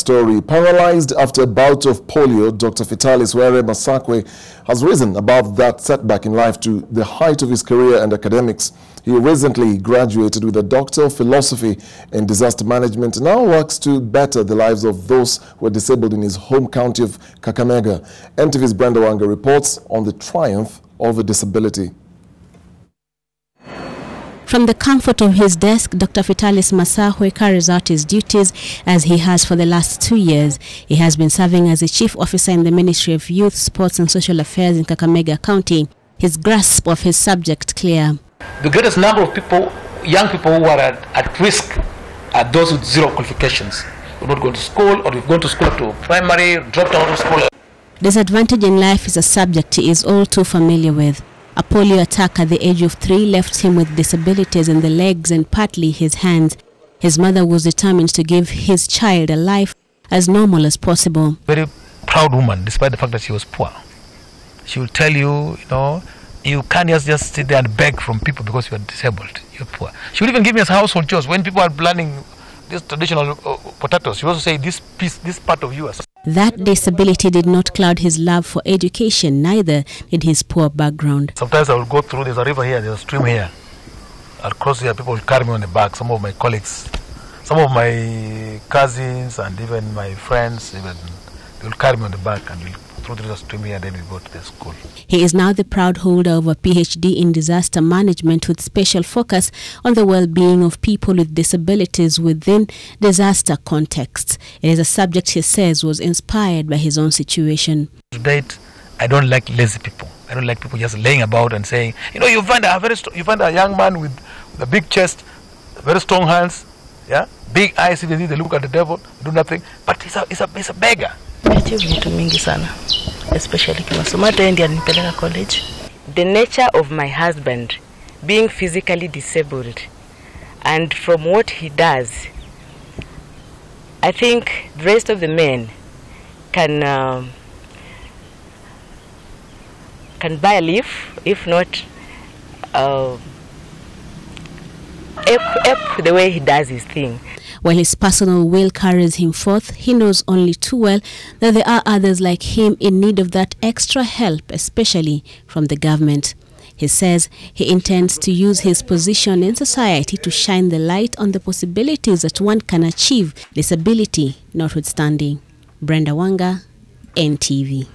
story. Paralyzed after a bout of polio, Dr. Phitalis Were Masakhwe has risen above that setback in life to the height of his career and academics. He recently graduated with a Doctor of Philosophy in Disaster Management and now works to better the lives of those who are disabled in his home county of Kakamega. NTV's Brenda Wanga reports on the triumph of a disability. From the comfort of his desk, Dr. Phitalis Masakhwe carries out his duties as he has for the last 2 years. He has been serving as a chief officer in the Ministry of Youth, Sports and Social Affairs in Kakamega County. His grasp of his subject clear. The greatest number of people, young people who are at risk, are those with zero qualifications. We're not going to school, or we've gone to school up to primary, dropped out of school. Disadvantage in life is a subject he is all too familiar with. A polio attack at the age of 3 left him with disabilities in the legs and partly his hands. His mother was determined to give his child a life as normal as possible. Very proud woman, despite the fact that she was poor. She will tell you, you can't just sit there and beg from people because you are disabled, you're poor. She will even give me as household chores. When people are planning these traditional potatoes, she will also say, this part of yours. That disability did not cloud his love for education, neither did his poor background. Sometimes I will go through, there's a river here, there's a stream here. I'll cross here, people will carry me on the back, some of my colleagues, some of my cousins and even my friends, they will carry me on the back and we'll through the stream here and then we go to the school. He is now the proud holder of a PhD in disaster management with special focus on the well-being of people with disabilities within disaster contexts. It is a subject he says was inspired by his own situation. To date, I don't like lazy people. I don't like people just laying about and saying, you find a young man with a big chest, very strong hands, yeah, big eyes, even they look at the devil, do nothing, but he's a beggar. Especially college. The nature of my husband being physically disabled, and from what he does, I think the rest of the men can buy a leaf, if not the way he does his thing. While his personal will carries him forth, he knows only too well that there are others like him in need of that extra help, especially from the government. He says he intends to use his position in society to shine the light on the possibilities that one can achieve, disability notwithstanding. Brenda Wanga, NTV.